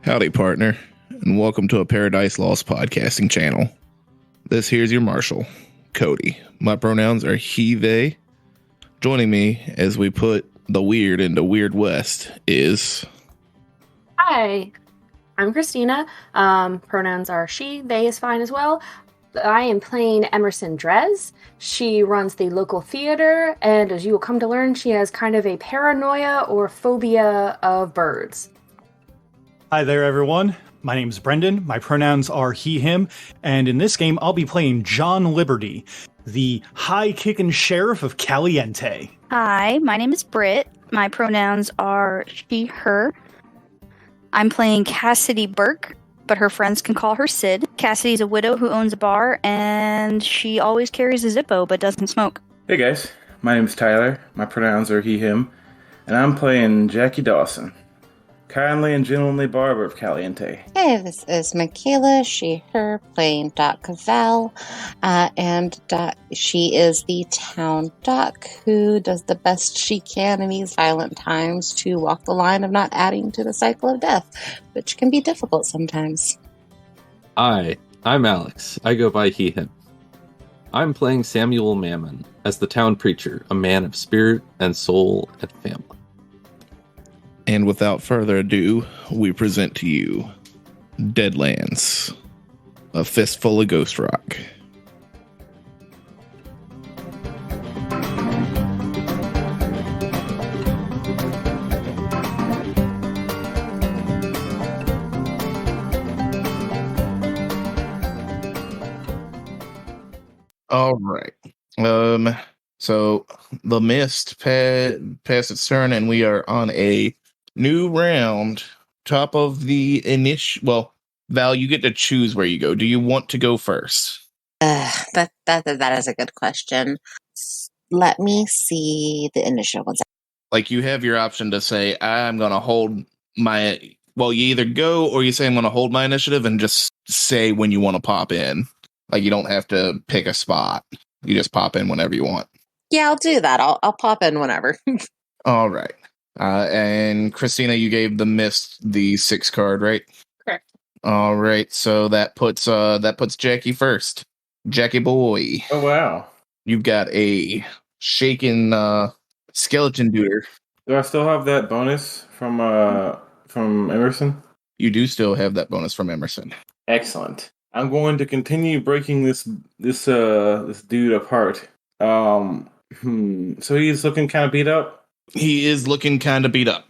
Howdy, partner, and welcome to a Paradise Lost podcasting channel. This here's your marshal, Cody. My pronouns are he, they. Joining me as we put the weird into Weird West is... Hi, I'm Christina. Pronouns are she, they is fine as well. I am playing Emerson Drez. She runs the local theater, and as you will come to learn, she has kind of a paranoia or phobia of birds. Hi there, everyone. My name's Brendan. My pronouns are he, him, and in this game, I'll be playing John Liberty, the high-kicking sheriff of Caliente. Hi, my name is Britt. My pronouns are she, her. I'm playing Cassidy Burke, but her friends can call her Sid. Cassidy's a widow who owns a bar, and she always carries a Zippo but doesn't smoke. Hey guys, my name's Tyler. My pronouns are he, him, and I'm playing Jackie Dawson, kindly and gentlemanly barber of Caliente. Hey, this is Michaela, she, her, playing Doc Cavell, and she is the town doc who does the best she can in these violent times to walk the line of not adding to the cycle of death, which can be difficult sometimes. Hi, I'm Alex. I go by he, him. I'm playing Samuel Mammon as the town preacher, a man of spirit and soul and family. And without further ado, we present to you Deadlands, a fistful of ghost rock. All right. So the mist passed its turn, and we are on a new round. Top of the initial. Well, Val, you get to choose where you go. Do you want to go first? That is a good question. Let me see the initial ones. Like, you have your option to say, I'm going to hold my... Well, you either go or you say, I'm going to hold my initiative, and just say when you want to pop in. Like, you don't have to pick a spot. You just pop in whenever you want. Yeah, I'll do that. I'll pop in whenever. All right. And Christina, you gave the mist the 6 card, right? Correct. All right. So that puts Jackie first. Jackie boy. Oh wow! You've got a shaken skeleton duder. Do I still have that bonus from Emerson? You do still have that bonus from Emerson. Excellent. I'm going to continue breaking this dude apart. So he's looking kind of beat up. He is looking kind of beat up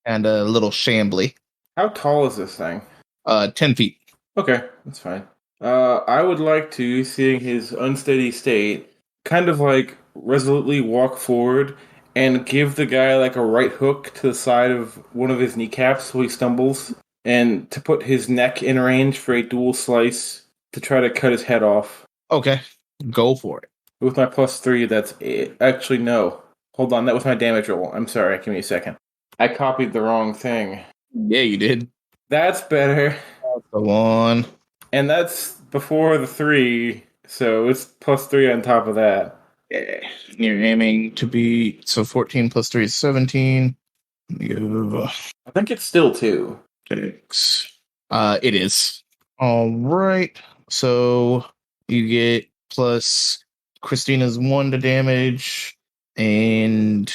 and a little shambly. How tall is this thing? 10 feet. Okay, that's fine. I would like to, seeing his unsteady state, kind of like resolutely walk forward and give the guy like a right hook to the side of one of his kneecaps so he stumbles, and to put his neck in range for a dual slice to try to cut his head off. Okay, go for it. With my +3, that's it. Actually, no. Hold on, that was my damage roll. I'm sorry, give me a second. I copied the wrong thing. Yeah, you did. That's better. That's the one. And that's before the 3, so it's +3 on top of that. Yeah. You're aiming to be... So 14 plus 3 is 17. I think it's still 2. 6. It is. All right. So you get plus Christina's 1 to damage. And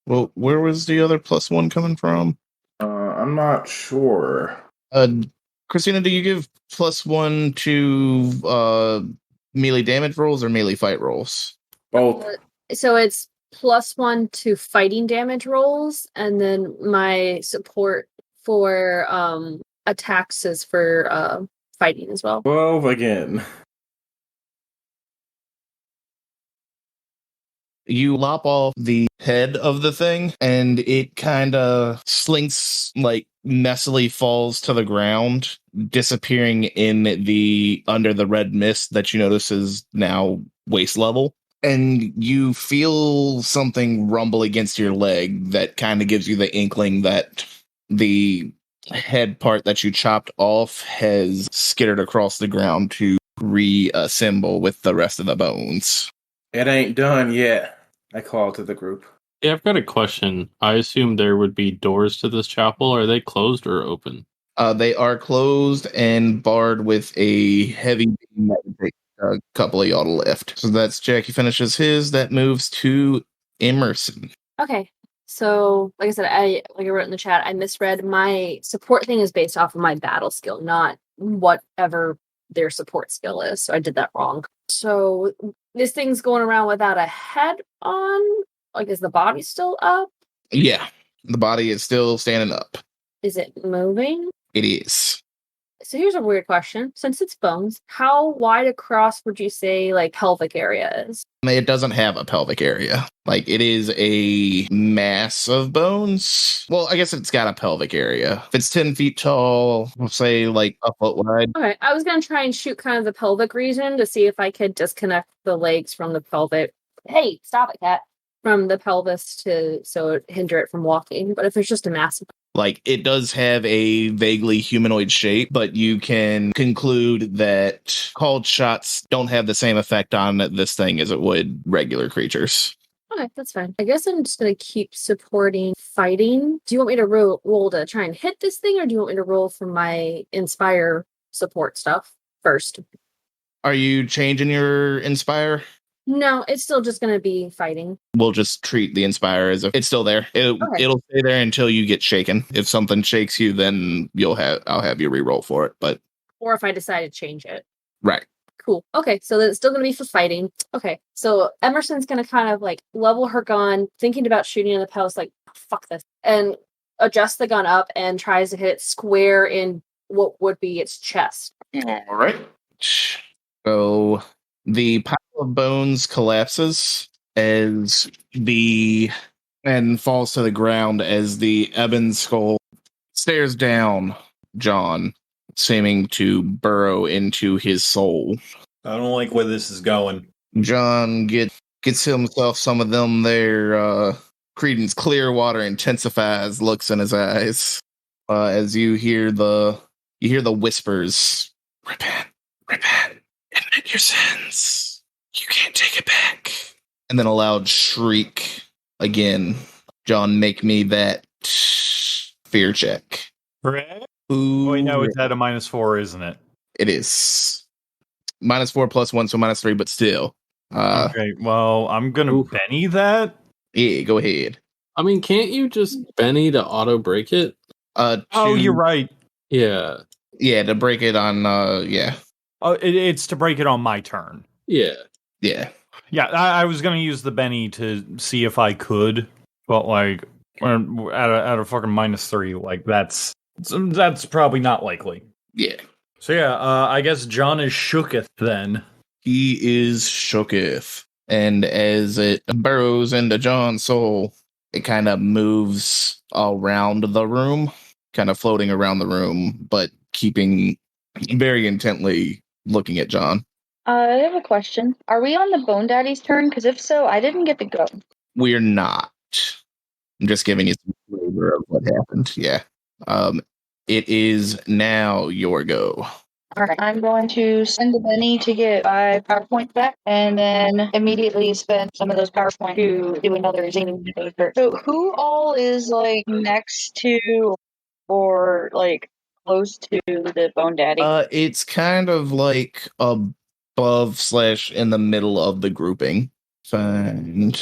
well, where was the other +1 coming from? I'm not sure. Christina, do you give +1 to melee damage rolls or melee fight rolls? Both. So it's +1 to fighting damage rolls, and then my support for attacks is for fighting as well. 12 again. You lop off the head of the thing, and it kind of slinks, like, messily falls to the ground, disappearing in the under the red mist that you notice is now waist level. And you feel something rumble against your leg that kind of gives you the inkling that the head part that you chopped off has skittered across the ground to reassemble with the rest of the bones. It ain't done yet, I call to the group. Yeah, I've got a question. I assume there would be doors to this chapel. Are they closed or open? They are closed and barred with a heavy beam that would take a couple of y'all to lift. So that's Jackie finishes his. That moves to Emerson. Okay. So, like I said, I wrote in the chat, I misread. My support thing is based off of my battle skill, not whatever their support skill is. So I did that wrong. So this thing's going around without a head on. Like, is the body still up? Yeah, the body is still standing up. Is it moving? It is. So here's a weird question. Since it's bones, how wide across would you say like pelvic area is? It doesn't have a pelvic area. Like, it is a mass of bones. Well, I guess it's got a pelvic area. If it's 10 feet tall, we'll say like a foot wide. Okay, I was going to try and shoot kind of the pelvic region to see if I could disconnect the legs from the pelvic. Hey, stop it, cat. From the pelvis so it hinder it from walking. But if it's just a massive... Like, it does have a vaguely humanoid shape, but you can conclude that called shots don't have the same effect on this thing as it would regular creatures. Okay, that's fine. I guess I'm just going to keep supporting fighting. Do you want me to roll to try and hit this thing, or do you want me to roll for my inspire support stuff first? Are you changing your inspire? No, it's still just going to be fighting. We'll just treat the inspire as if it's still there. It'll stay there until you get shaken. If something shakes you, then I'll have you re-roll for it. But or if I decide to change it. Right. Cool. Okay, so then it's still going to be for fighting. Okay, so Emerson's going to kind of like level her gun, thinking about shooting in the pelvis, like, fuck this, and adjust the gun up and tries to hit it square in what would be its chest. All right. So the pile of bones collapses and falls to the ground as the ebon skull stares down John, seeming to burrow into his soul. I don't like where this is going. John gets himself some of them there. Credence Clearwater intensifies looks in his eyes as you hear the whispers. Repent, admit your sins. You can't take it back. And then a loud shriek again. John, make me that fear check. Right? Ooh, Wait, no, it's at a -4, isn't it? It is. -4 +1, so -3, but still. Okay, well, I'm gonna Benny that. Yeah, go ahead. I mean, can't you just Benny to auto break it? You're right. Yeah. Yeah, to break it on, yeah. It's to break it on my turn. Yeah. Yeah. Yeah, I was gonna use the Benny to see if I could, but like, at a fucking -3, like that's probably not likely. Yeah. So yeah, I guess John is shooketh then. He is shooketh. And as it burrows into John's soul, it kind of moves around the room, kind of floating around the room, but keeping very intently looking at John. I have a question. Are we on the Bone Daddy's turn? Because if so, I didn't get to go. We're not. I'm just giving you some flavor of what happened. Yeah. It is now your go. All right, I'm going to send the Benny to get 5 power points back, and then immediately spend some of those power points to do another zing. So, who all is like next to or like close to the Bone Daddy? It's kind of like above / in the middle of the grouping. Find.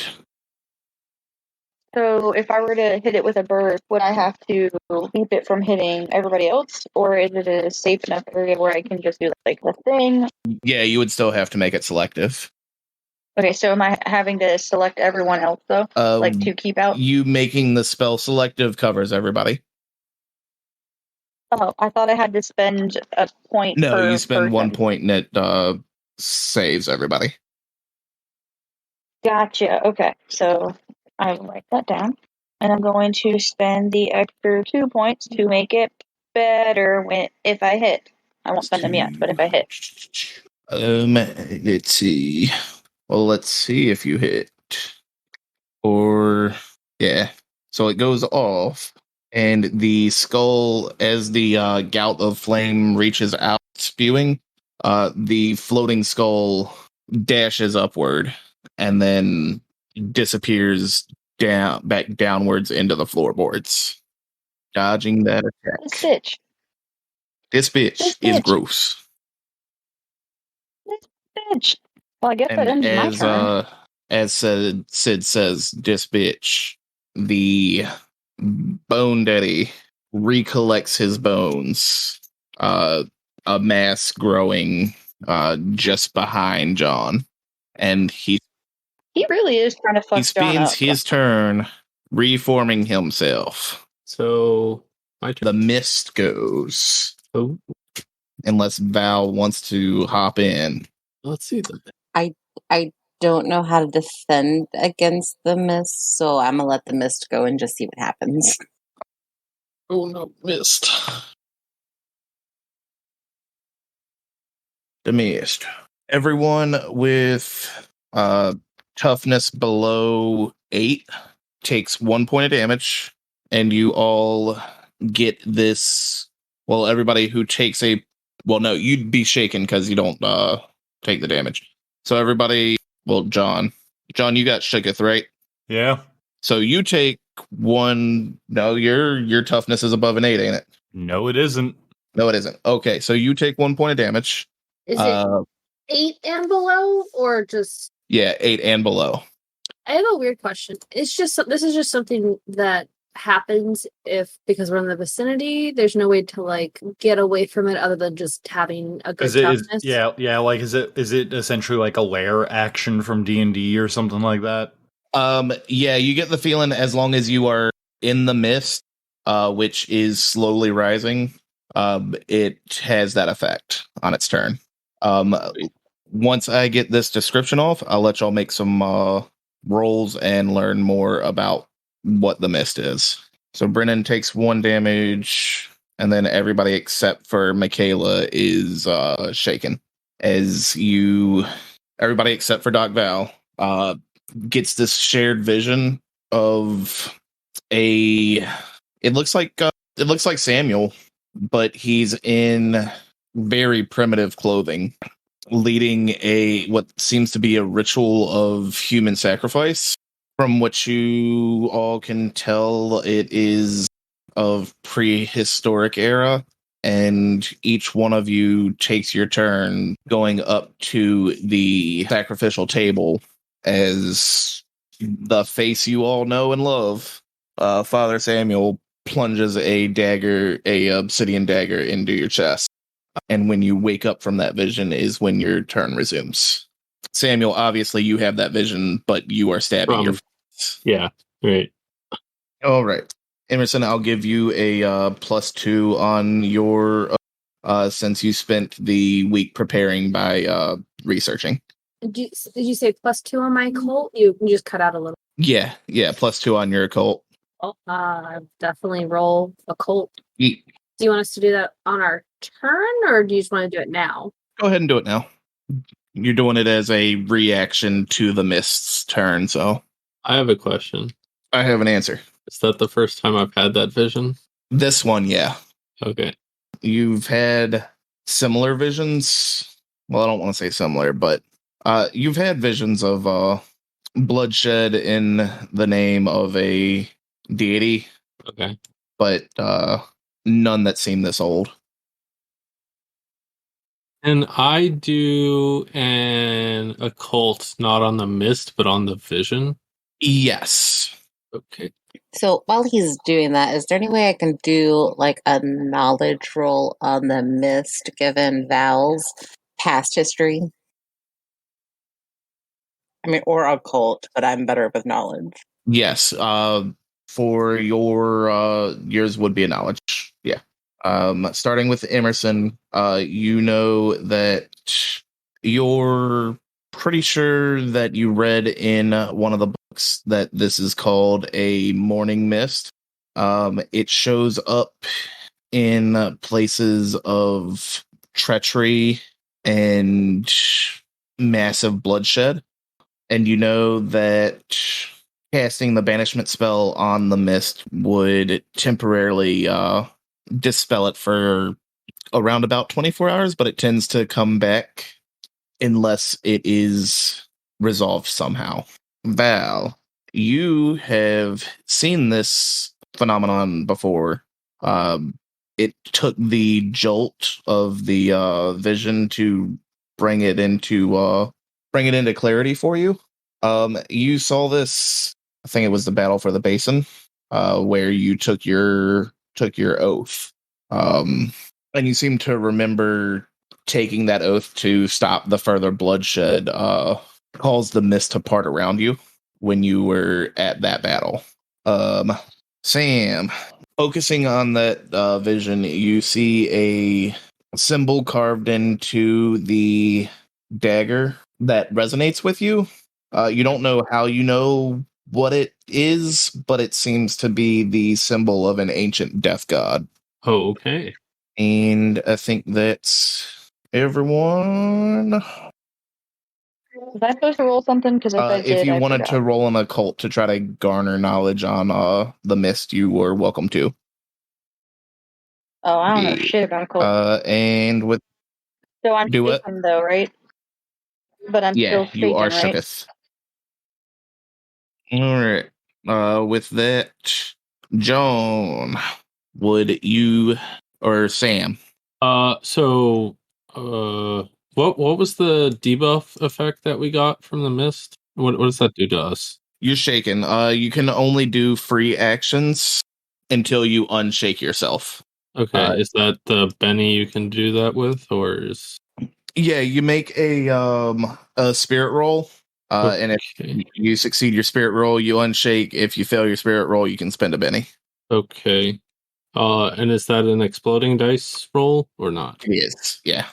So if I were to hit it with a bird, would I have to keep it from hitting everybody else? Or is it a safe enough area where I can just do like the thing? Yeah, you would still have to make it selective. Okay, so am I having to select everyone else though? Like to keep out? You making the spell selective covers everybody. Oh, I thought I had to spend a point. No, you spend person. 1 point and it saves everybody. Gotcha. Okay, so I will write that down. And I'm going to spend the extra 2 points to make it better if I hit. I won't spend them yet, but if I hit. Let's see. Well, let's see if you hit. Or, yeah. So it goes off, and the skull, as the gout of flame reaches out, spewing, the floating skull dashes upward, and then disappears back downwards into the floorboards, dodging that attack. Stitch. This bitch This is bitch. gross. Bitch. Well, I guess that And ends my turn. as Sid says, this bitch, the Bone Daddy recollects his bones. A mass growing just behind John, and he really is trying to fuck John spends up. his turn reforming himself. So my turn. The mist goes, Oh, unless Val wants to hop in. let's see them. I don't know how to defend against the mist, so I'm gonna let the mist go and just see what happens. Oh no, mist. The mist. Everyone with toughness below 8 takes 1 point of damage, and you all get this. Well, everybody who takes a. Well, no, you'd be shaken because you don't take the damage. So everybody. Well, John, you got shooketh, right? Yeah. So you take 1. No, your toughness is above an 8, ain't it? No, it isn't. No, it isn't. Okay, so you take 1 point of damage. Is it 8 and below, or just? Yeah, 8 and below. I have a weird question. This is just something that happens because we're in the vicinity. There's no way to like get away from it other than just having a good toughness. Yeah. Like, is it essentially like a lair action from D&D or something like that? Yeah, you get the feeling as long as you are in the mist, which is slowly rising, it has that effect on its turn. Once I get this description off, I'll let y'all make some rolls and learn more about what the mist is. So Brennan takes 1 damage, and then everybody except for Michaela is shaken. Everybody except for Doc Val gets this shared vision of it looks like Samuel, but he's in very primitive clothing, leading what seems to be a ritual of human sacrifice. From what you all can tell, it is of prehistoric era, and each one of you takes your turn going up to the sacrificial table as the face you all know and love, Father Samuel plunges a obsidian dagger into your chest. And when you wake up from that vision is when your turn resumes. Samuel, obviously you have that vision, but you are stabbing your face. Yeah, right. All right. Emerson, I'll give you a +2 on your since you spent the week preparing by researching. Did you say +2 on my cult? You just cut out a little. Yeah, +2 on your occult. Definitely roll occult. Do you want us to do that on our turn, or do you just want to do it now? Go ahead and do it now. You're doing it as a reaction to the mist's turn, so I have a question. I have an answer. Is that the first time I've had that vision? This one, yeah. Okay. You've had similar visions. Well, I don't want to say similar, but you've had visions of bloodshed in the name of a deity. Okay. But none that seem this old. And I do an occult not on the mist, but on the vision? Yes. Okay. So while he's doing that, is there any way I can do like a knowledge roll on the mist given Val's past history? I mean, or occult, but I'm better with knowledge. Yes. For yours would be a knowledge. Yeah. Starting with Emerson, you know that you're pretty sure that you read in one of the books that this is called a morning mist. It shows up in places of treachery and massive bloodshed. And you know that casting the banishment spell on the mist would temporarily dispel it for around about 24 hours, but it tends to come back unless it is resolved somehow. Val, you have seen this phenomenon before. it took the jolt of the vision to bring it into clarity for you. You saw this. I think it was the battle for the basin, where you took your oath. And you seem to remember taking that oath to stop the further bloodshed, caused the mist to part around you when you were at that battle. Sam, focusing on that vision, you see a symbol carved into the dagger that resonates with you. You don't know how you know what it is, but it seems to be the symbol of an ancient death god. Oh, okay. And I think that's everyone. Was I supposed to roll something? Because if I did, If you I wanted forgot. to roll an occult to try to garner knowledge on the mist, you were welcome to. Oh, I don't know Yeah. shit about cult. And with So I'm do it. shaken though, right? But I'm still Yeah, shaken, you are right? shooketh. All right. With that, Joan, would you or Sam? So, what was the debuff effect that we got from the mist? What does that do to us? You're shaken. You can only do free actions until you unshake yourself. Okay, is that the Benny you can do that with, or is Yeah, you make a spirit roll, and if okay? you succeed your spirit roll, you unshake. If you fail your spirit roll, you can spend a Benny. Okay. And is that an exploding dice roll or not? It is. Yeah.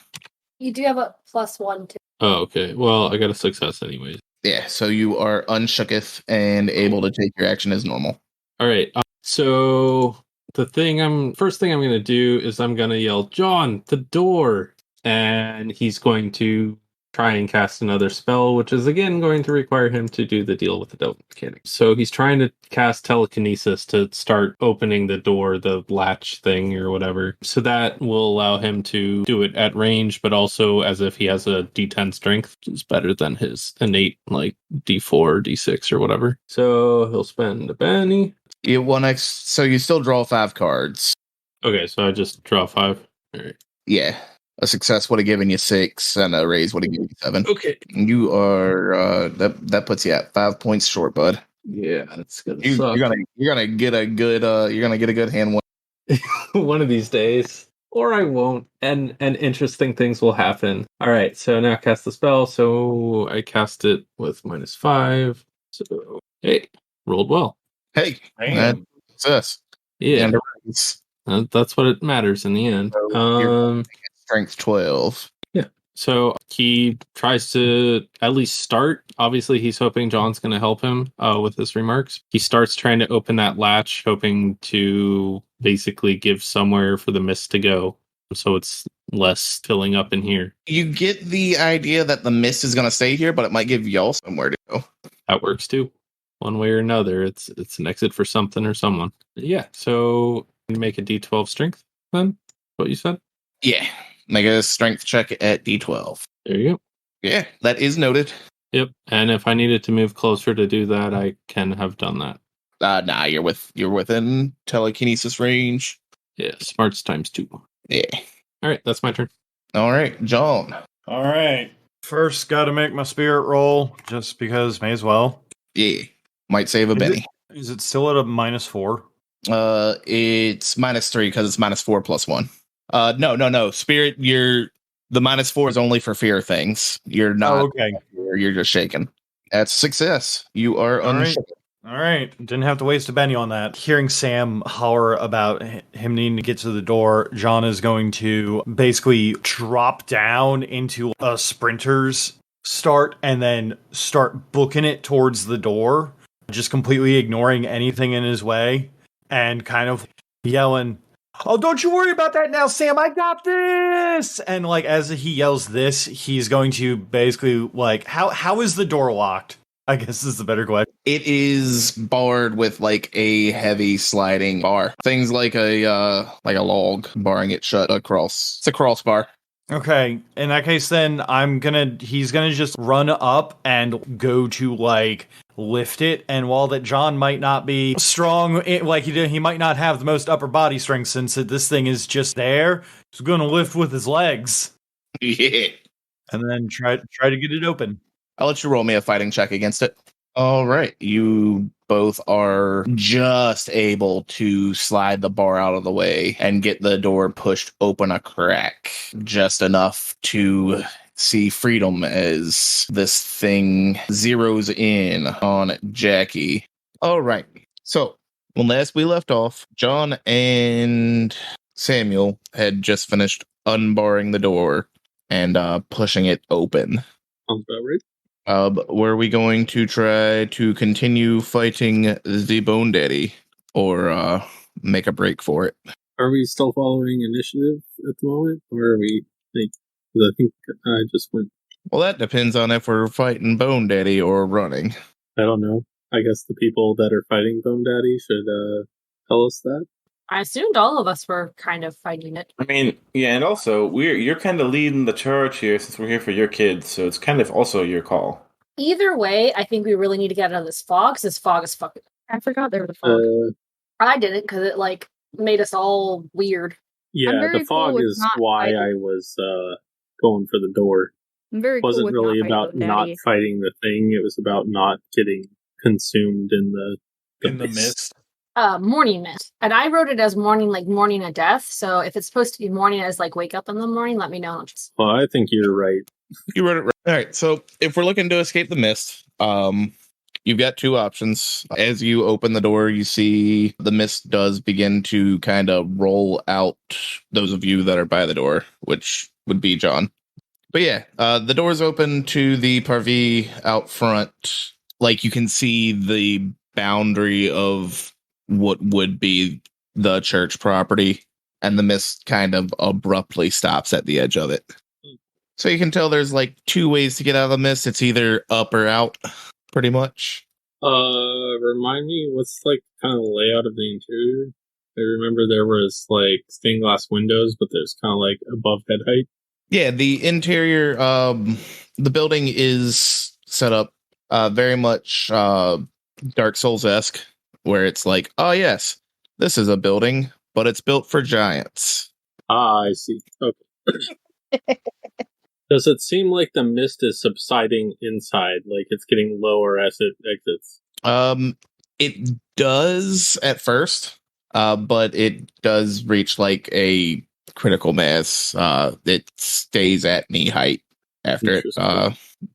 You do have a +1 to. Oh, okay. Well, I got a success anyways. Yeah. So you are unshooketh and able to take your action as normal. All right. So first thing I'm going to do is I'm going to yell, "John, the door!" And he's going to try and cast another spell, which is again going to require him to do the deal with the devil mechanic. So he's trying to cast telekinesis to start opening the door, the latch thing or whatever. So that will allow him to do it at range, but also as if he has a D10 strength, which is better than his innate like D4 or D6 or whatever. So he'll spend a Benny. You so you still draw 5 cards. Okay, so I just draw 5. All right. Yeah. A success would have given you 6, and a raise would have given you 7. Okay. You are that puts you at 5 points short, bud. Yeah, that's gonna You're suck. gonna get a good hand one. One of these days. Or I won't. And interesting things will happen. Alright, so now cast the spell. So I cast it with -5. So hey, rolled well. Hey, Damn. success. Yeah. And a raise. That's what it matters in the end. So strength 12. So he tries to at least start. Obviously, he's hoping John's going to help him with his remarks. He starts trying to open that latch, hoping to basically give somewhere for the mist to go, so it's less filling up in here. You get the idea that the mist is going to stay here, but it might give y'all somewhere to go. That works too. One way or another, it's an exit for something or someone. Yeah. So make a D12 strength. Then what you said? Yeah. Make a strength check at D12. There you go. Yeah, that is noted. Yep. And if I needed to move closer to do that, I can have done that. Nah, you're within telekinesis range. Yeah, smarts ×2. Yeah. All right, that's my turn. All right, John. All right. First, got to make my spirit roll, just because may as well. Yeah. Might save a Benny. Is it still at a -4? It's -3 because it's -4 + 1. No. Spirit, the -4 is only for fear things. You're not. Oh, okay. You're just shaken. That's success. You are All right. unshaken. All right. Didn't have to waste a Benny on that. Hearing Sam holler about him needing to get to the door, John is going to basically drop down into a sprinter's start and then start booking it towards the door, just completely ignoring anything in his way and kind of yelling, "Oh, don't you worry about that now, Sam. I got this." And like as he yells this, he's going to basically like, how is the door locked? I guess is the better question. It is barred with like a heavy sliding bar. Things like a log barring it shut across. It's a crossbar. Okay, in that case, then he's gonna just run up and go to like lift it. And while that John might not be strong, like he might not have the most upper body strength since this thing is just there. He's gonna lift with his legs Yeah. and then try to get it open. I'll let you roll me a fighting check against it. All right. You both are just able to slide the bar out of the way and get the door pushed open a crack, just enough to see freedom as this thing zeroes in on Jackie. All right. So, when last we left off, John and Samuel had just finished unbarring the door and pushing it open. Sounds about right. Were we going to try to continue fighting the Bone Daddy or make a break for it? Are we still following initiative at the moment, or are we like? 'Cause I think I just went. Well, that depends on if we're fighting Bone Daddy or running. I don't know. I guess the people that are fighting Bone Daddy should tell us that. I assumed all of us were kind of fighting it. I mean, yeah, and also you're kind of leading the charge here since we're here for your kids, so it's kind of also your call. Either way, I think we really need to get out of this fog, because this fog is fucking... I forgot there was a fog. I didn't, because it, like, made us all weird. Yeah, the fog is why I was going for the door. I'm very It wasn't cool with really not about not fighting the thing. It was about not getting consumed in the mist. Morning mist. And I wrote it as morning, like morning of death. So if it's supposed to be morning as like wake up in the morning, let me know. Well, I think you're right. You wrote it right. All right. So if we're looking to escape the mist, you've got two options. As you open the door, you see the mist does begin to kind of roll out those of you that are by the door, which would be John. But yeah, the door's open to the parvis out front. Like you can see the boundary of what would be the church property, and the mist kind of abruptly stops at the edge of it. So you can tell there's like two ways to get out of the mist. It's either up or out, pretty much. Remind me, what's like kind of the layout of the interior? I remember there was like stained glass windows, but there's kind of like above head height. Yeah, the interior, the building is set up very much Dark Souls-esque, where it's like, oh yes, this is a building, but it's built for giants. Ah, I see. Okay. Does it seem like the mist is subsiding inside, like it's getting lower as it exits? It does at first, but it does reach like a critical mass. It stays at knee height after it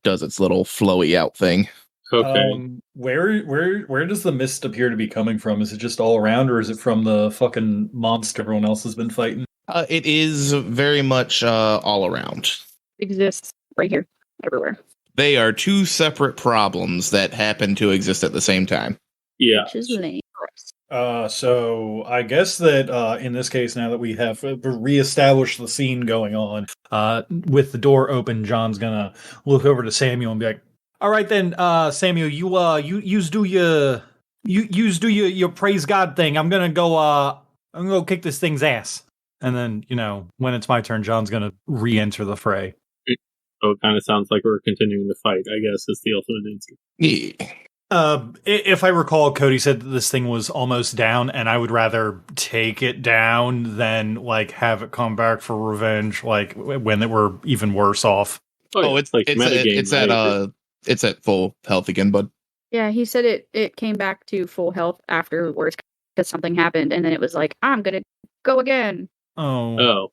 does its little flowy out thing. Okay. Where does the mist appear to be coming from? Is it just all around, or is it from the fucking monster everyone else has been fighting? It is very much all around. Exists right here, everywhere. They are two separate problems that happen to exist at the same time. Yeah. Which is lame. So I guess that in this case, now that we have reestablished the scene going on, with the door open, John's gonna look over to Samuel and be like, "All right then, Samuel, you do your praise God thing. I'm gonna go kick this thing's ass." And then, when it's my turn, John's gonna re-enter the fray. So it kind of sounds like we're continuing the fight, I guess, is the ultimate answer. Yeah. If I recall, Cody said that this thing was almost down, and I would rather take it down than like have it come back for revenge, like when they were even worse off. Oh, it's like it's at full health again, bud. Yeah, he said it came back to full health afterwards because something happened, and then it was like, I'm gonna go again. Oh.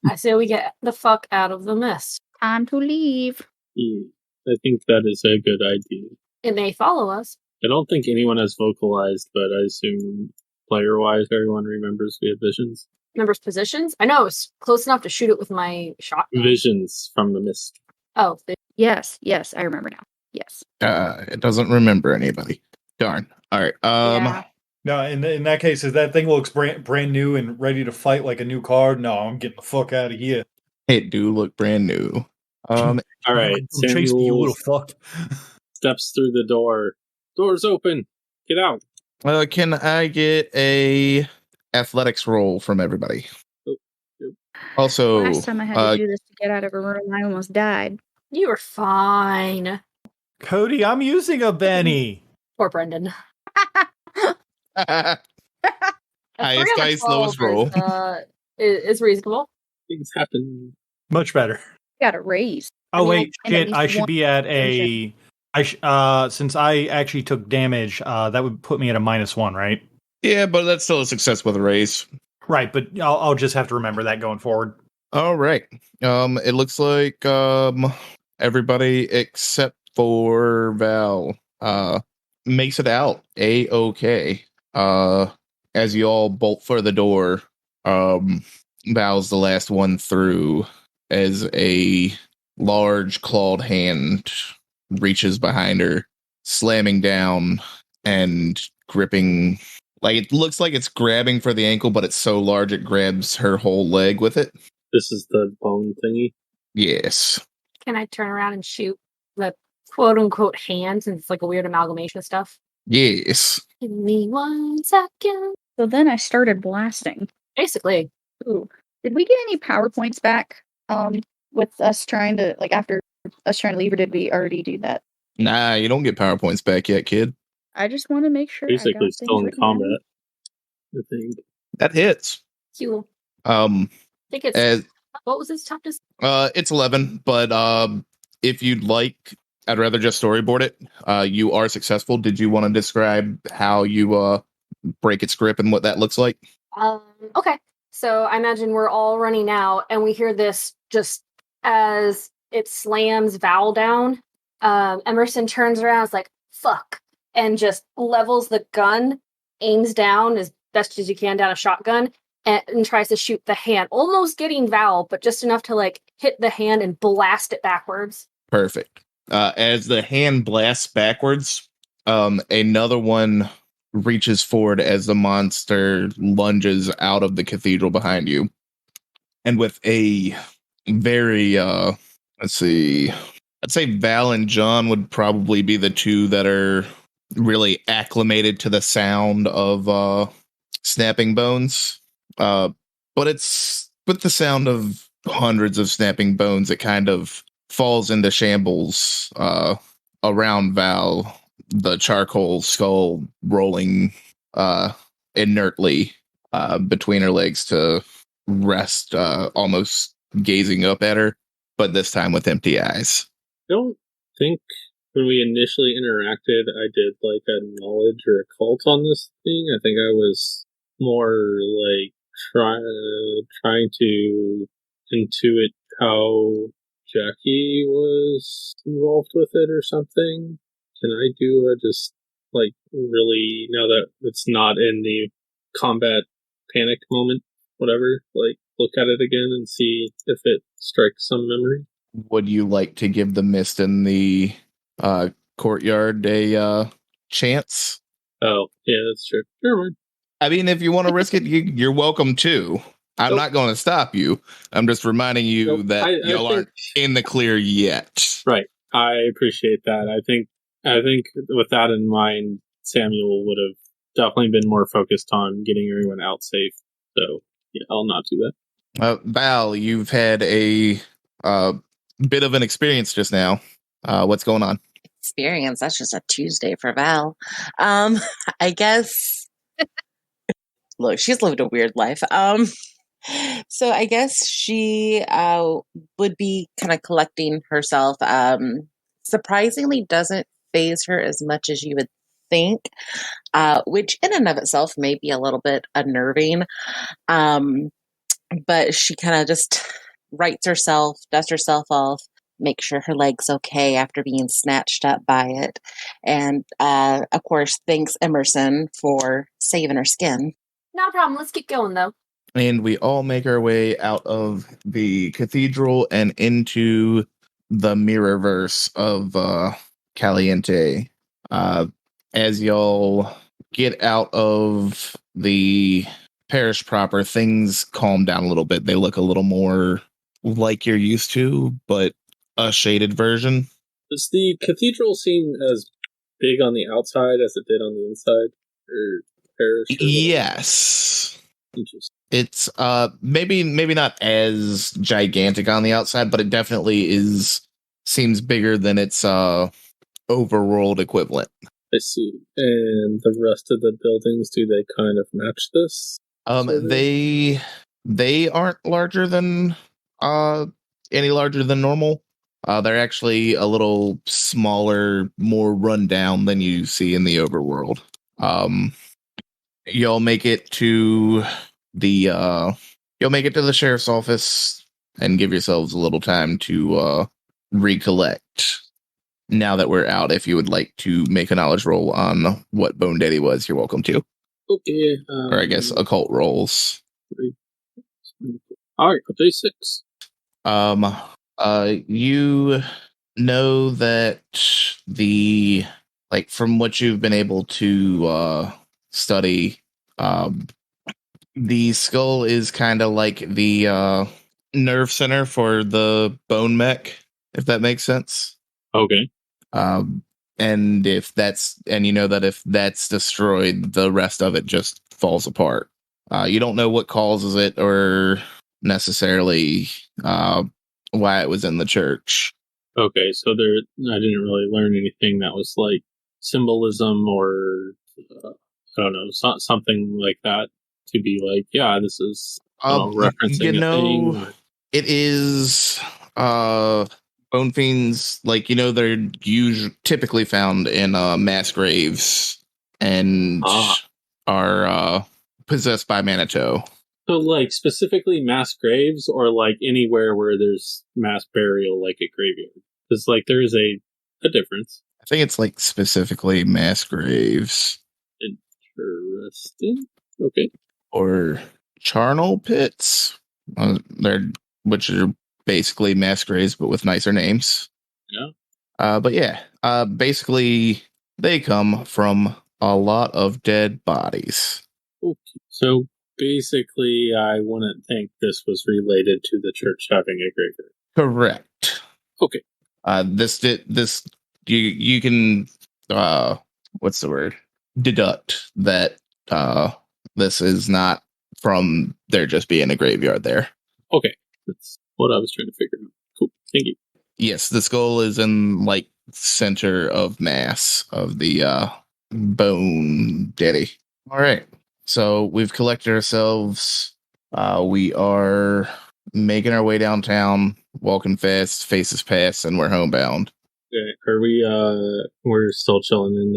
I say we get the fuck out of the mist. Time to leave. Yeah, I think that is a good idea. It may follow us. I don't think anyone has vocalized, but I assume player-wise everyone remembers we had visions. Remembers positions? I know, it's close enough to shoot it with my shotgun. Visions from the mist. Oh. Yes, I remember now. Yes. It doesn't remember anybody. Darn. All right. Yeah. No, in that case, if that thing looks brand new and ready to fight like a new card, no, I'm getting the fuck out of here. It do look brand new. All right, Chase me, you little Samuel fuck. steps through the door. Door's open. Get out. Can I get a athletics roll from everybody? Also, Last time I had to do this to get out of a room, I almost died. You were fine. Cody, I'm using a Benny. Poor Brendan. A 3 highest on a dice, 12 lowest roll. is reasonable. Things happen. Much better. Got a raise. Oh, I mean, wait, and at shit. least I should one be at version. since I actually took damage, that would put me at a -1, right? Yeah, but that's still a success with a raise. Right, but I'll just have to remember that going forward. All right. It looks like everybody except for Val makes it out A-okay. As you all bolt for the door, Val's the last one through as a large clawed hand reaches behind her, slamming down and gripping. Like, it looks like it's grabbing for the ankle, but it's so large it grabs her whole leg with it. This is the bone thingy. Yes. Can I turn around and shoot the quote unquote hand since it's like a weird amalgamation of stuff? Yes. Give me 1 second. So then I started blasting. Basically. Ooh. Did we get any PowerPoints back? With us trying to after us trying to leave, or did we already do that? Nah, you don't get PowerPoints back yet, kid. I just want to make sure Basically, I got still things in written down. combat. I think. That hits. Cool. I think it's what was his toughness? It's 11, but if you'd like, I'd rather just storyboard it. You are successful. Did you want to describe how you break its grip and what that looks like? Okay. So I imagine we're all running out and we hear this just as it slams Val down. Emerson turns around, is like, fuck, and just levels the gun, aims down as best as you can down a shotgun, and tries to shoot the hand, almost getting Val, but just enough to hit the hand and blast it backwards. Perfect. As the hand blasts backwards, another one reaches forward as the monster lunges out of the cathedral behind you. And with a very, let's see, I'd say Val and John would probably be the two that are really acclimated to the sound of snapping bones. But it's with the sound of hundreds of snapping bones, it kind of falls into shambles around Val, the charcoal skull rolling inertly between her legs to rest, almost gazing up at her, but this time with empty eyes. I don't think when we initially interacted, I did a knowledge or occult on this thing. I think I was more trying to intuit how Jackie was involved with it or something. Can I do a just really, now that it's not in the combat panic moment, whatever, look at it again and see if it strikes some memory? Would you like to give the mist in the courtyard a chance? Oh, yeah, that's true. Never mind. I mean, if you want to risk it, you're welcome to. I'm not going to stop you. I'm just reminding you that y'all aren't in the clear yet. Right. I appreciate that. I think with that in mind, Samuel would have definitely been more focused on getting everyone out safe. So yeah, I'll not do that. Val, you've had a bit of an experience just now. What's going on? Experience? That's just a Tuesday for Val. I guess. Look, she's lived a weird life. So I guess she would be kind of collecting herself. Surprisingly, doesn't phase her as much as you would think, which in and of itself may be a little bit unnerving. But she kind of just rights herself, dusts herself off, makes sure her leg's okay after being snatched up by it. And of course, thanks Emerson for saving her skin. Not a problem. Let's keep going, though. And we all make our way out of the cathedral and into the mirrorverse of Caliente. As y'all get out of the parish proper, things calm down a little bit. They look a little more like you're used to, but a shaded version. Does the cathedral seem as big on the outside as it did on the inside? Or parish? Yes. Interesting. It's maybe not as gigantic on the outside, but it definitely seems bigger than its overworld equivalent. I see. And the rest of the buildings, do they kind of match this? sort of? They aren't larger than any larger than normal. They're actually a little smaller, more run down than you see in the overworld. You'll make it to the sheriff's office and give yourselves a little time to recollect. Now that we're out, if you would like to make a knowledge roll on what Bone Daddy was, you're welcome to. Okay. Or I guess occult rolls. Alright, I'll do 6. You know that from what you've been able to study, the skull is kind of like the nerve center for the bone mech, if that makes sense. Okay. And you know that if that's destroyed, the rest of it just falls apart. You don't know what causes it or necessarily why it was in the church. Okay, so I didn't really learn anything that was like symbolism or I don't know, something like that to be like, yeah, this is referencing a thing. It is bone fiends, they're typically found in mass graves and are possessed by Manitou. So, like, specifically mass graves or, like, anywhere where there's mass burial, like a graveyard? Because, like, there is a difference. I think it's, specifically mass graves. Interesting. Okay. Or charnel pits, which are basically mass graves, but with nicer names. Yeah. But yeah, basically, they come from a lot of dead bodies. Okay. So, basically, I wouldn't think this was related to the church having a graveyard. Correct. Okay. You can what's the word? Deduct that this is not from there just being a graveyard there. Okay, that's what I was trying to figure out. Cool. Thank you. Yes, the skull is in center of mass of the bone daddy. All right. So we've collected ourselves. We are making our way downtown, walking fast, faces past, and we're homebound. Okay. Are we? We're still chilling in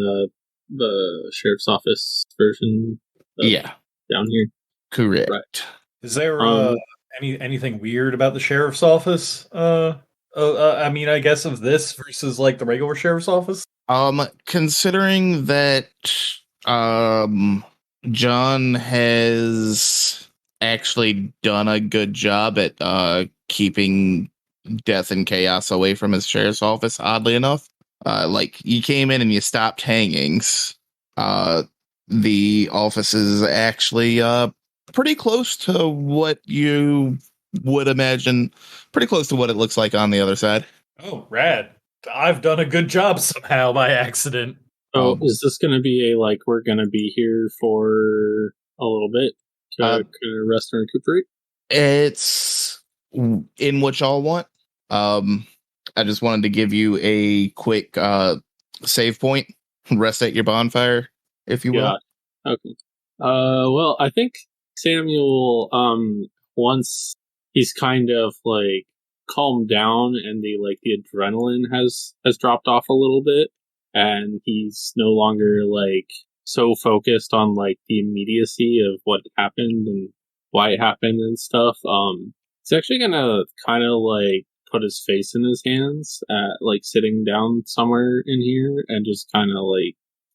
the sheriff's office version. Down here. Correct. Right. Is there anything weird about the sheriff's office? I mean, I guess of this versus the regular sheriff's office. Considering that John has actually done a good job at keeping death and chaos away from his sheriff's office, oddly enough. You came in and you stopped hangings. The office is actually pretty close to what you would imagine, pretty close to what it looks like on the other side. Oh, rad. I've done a good job somehow by accident. Oh, is this going to be we're going to be here for a little bit to kind of rest and recuperate? It's in what y'all want. I just wanted to give you a quick save point, rest at your bonfire, if you will. Okay. Well, I think Samuel, once he's kind of calmed down and the adrenaline has dropped off a little bit, and he's no longer so focused on the immediacy of what happened and why it happened and stuff. He's actually gonna kind of put his face in his hands at sitting down somewhere in here and just kind of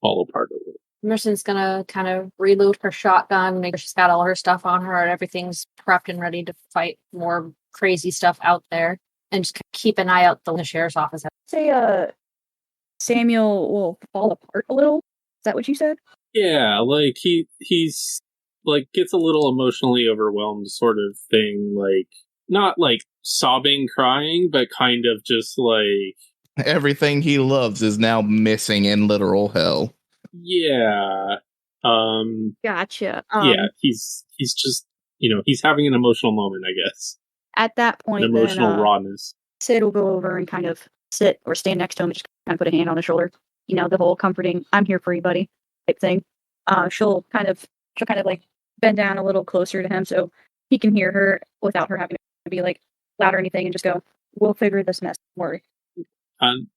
fall apart a little. Emerson's gonna kind of reload her shotgun, make sure she's got all her stuff on her and everything's prepped and ready to fight more crazy stuff out there, and just keep an eye out the sheriff's office. Say, Samuel will fall apart a little. Is that what you said? Yeah, he's gets a little emotionally overwhelmed, sort of thing. Not sobbing, crying, but kind of just everything he loves is now missing in literal hell. Yeah. Gotcha. Yeah, he's just he's having an emotional moment, I guess. At that An point, emotional then rawness. Sid will go over and kind of sit or stand next to him and just kind of put a hand on his shoulder. The whole comforting, I'm here for you, buddy, type thing. She'll kind of like bend down a little closer to him so he can hear her without her having to be like loud or anything, and just go, "We'll figure this mess. Don't worry." And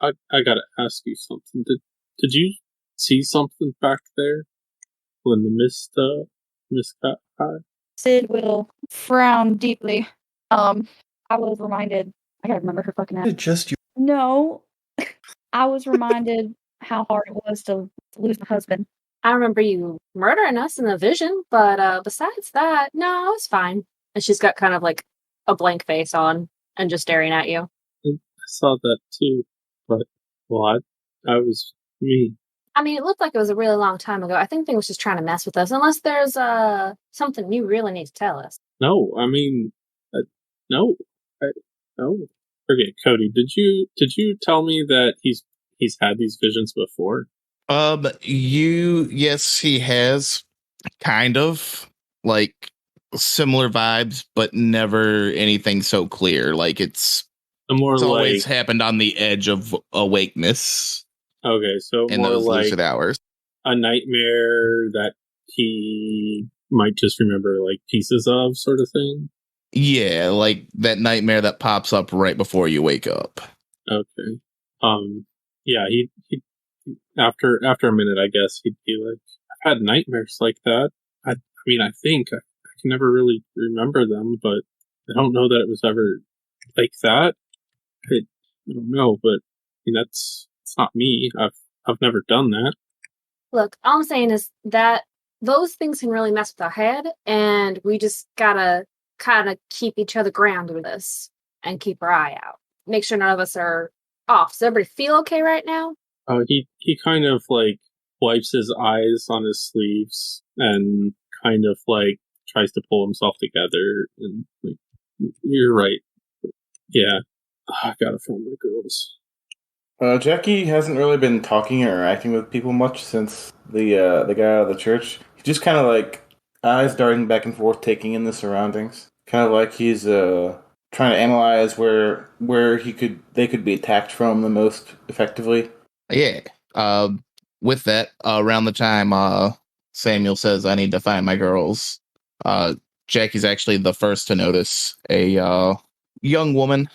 I gotta ask you something. Did you see something back there when the mist got high? Sid will frown deeply. I was reminded. I gotta remember her fucking name. Just you. No, I was reminded how hard it was to lose my husband. I remember you murdering us in the vision, but besides that, no, it's fine. And she's got kind of like a blank face on and just staring at you. I saw that too, but I was me. I mean, it looked like it was a really long time ago. I think they was just trying to mess with us, unless there's something you really need to tell us. No, I mean, no, no. Forget Cody. Did you tell me that he's had these visions before? Yes, he has kind of like similar vibes, but never anything so clear. Like it's always happened on the edge of awakeness. Okay, so in more those like lucid hours, a nightmare that he might just remember like pieces of, sort of thing. Yeah, like that nightmare that pops up right before you wake up. Okay. Yeah, he after a minute, I guess he'd be like, I've had nightmares like that. I mean, I think I can never really remember them, but I don't know that it was ever like that. I don't know, but I mean, it's not me. I've never done that. Look, all I'm saying is that those things can really mess with our head, and we just gotta kind of keep each other grounded with this and keep our eye out. Make sure none of us are off. Does everybody feel okay right now? He kind of like wipes his eyes on his sleeves and kind of like tries to pull himself together and like, you're right. Yeah. I gotta find my girls. Jackie hasn't really been talking or interacting with people much since the guy out of the church. He's just kind of like eyes darting back and forth, taking in the surroundings. Kind of like he's trying to analyze where they could be attacked from the most effectively. Yeah. With that, around the time Samuel says, "I need to find my girls," Jackie's actually the first to notice a young woman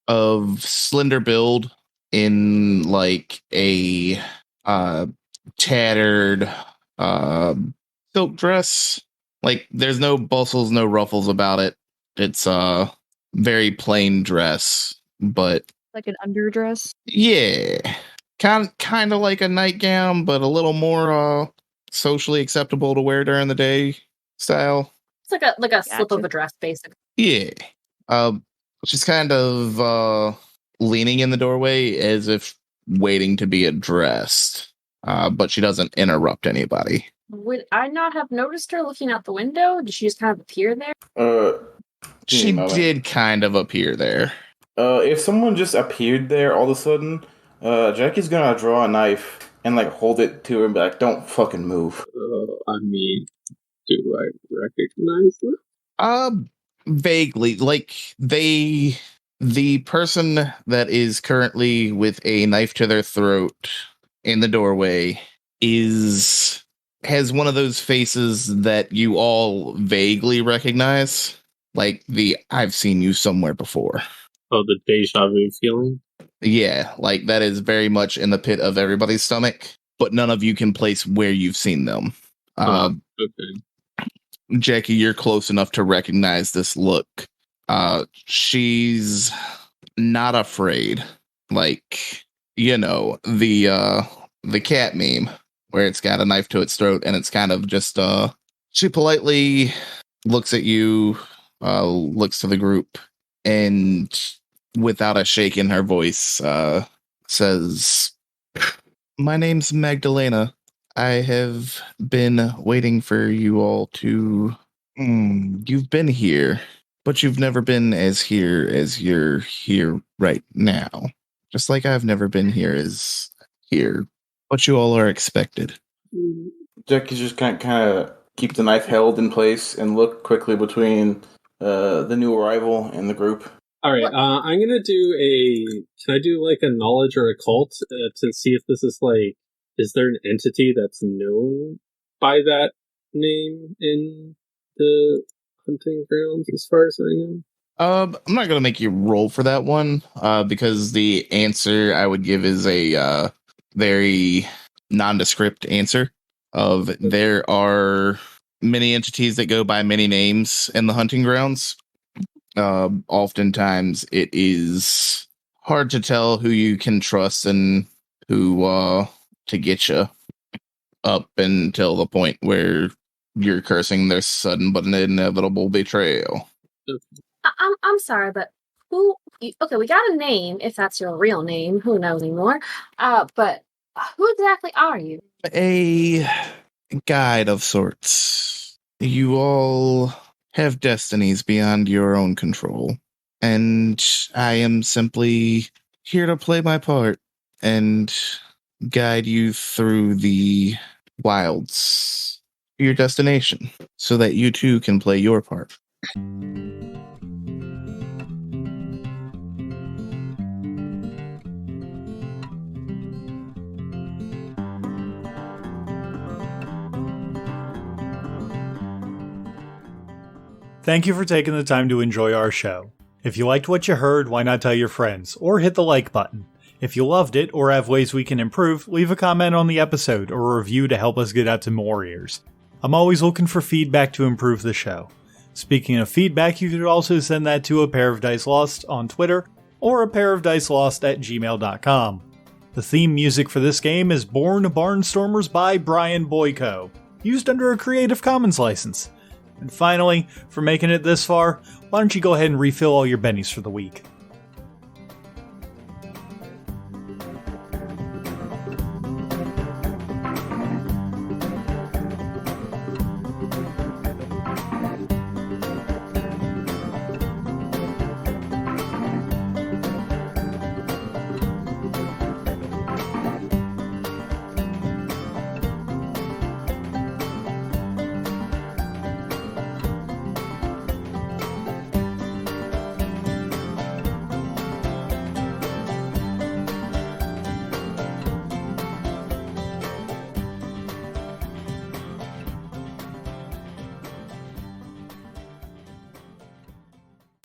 of slender build in like a tattered silk dress. Like there's no bustles, no ruffles about it. It's a very plain dress, but Like an underdress. yeah, kind of like a nightgown, but a little more socially acceptable to wear during the day style. It's like a slip of a dress, basically. Yeah. She's kind of leaning in the doorway as if waiting to be addressed. But she doesn't interrupt anybody. Would I not have noticed her looking out the window? Did she just kind of appear there? She did kind of appear there. If someone just appeared there all of a sudden, Jackie's gonna draw a knife and like hold it to her and be like, "Don't fucking move." I mean, do I recognize them? Vaguely. Like the person that is currently with a knife to their throat in the doorway has one of those faces that you all vaguely recognize. Like the "I've seen you somewhere before." Oh, the deja vu feeling? Yeah, like that is very much in the pit of everybody's stomach, but none of you can place where you've seen them. Okay. Jackie, you're close enough to recognize this look. She's not afraid. Like, the cat meme where it's got a knife to its throat and it's kind of just she politely looks at you, looks to the group, and without a shake in her voice, says, "My name's Magdalena. I have been waiting for you all to... You've been here, but you've never been as here as you're here right now. Just like I've never been here as here, but you all are expected." Jackie's just kind of keep the knife held in place and look quickly between the new arrival and the group. All right, I'm gonna do Can I do like a knowledge or occult to see if this is like, is there an entity that's known by that name in the hunting grounds? As far as I know. I'm not gonna make you roll for that one, because the answer I would give is a very nondescript answer. Of there are many entities that go by many names in the hunting grounds. Oftentimes, it is hard to tell who you can trust and who to get you up until the point where you're cursing their sudden but inevitable betrayal. I'm sorry, but who? Okay, we got a name. If that's your real name, who knows anymore? But who exactly are you? A guide of sorts. You all have destinies beyond your own control, and I am simply here to play my part and guide you through the wilds to your destination so that you too can play your part. Thank you for taking the time to enjoy our show. If you liked what you heard, why not tell your friends, or hit the like button. If you loved it, or have ways we can improve, leave a comment on the episode, or a review to help us get out to more ears. I'm always looking for feedback to improve the show. Speaking of feedback, you could also send that to apairofdicelost on Twitter, or apairofdicelost@gmail.com. The theme music for this game is Born Barnstormers by Brian Boyko, used under a Creative Commons license. And finally, for making it this far, why don't you go ahead and refill all your bennies for the week.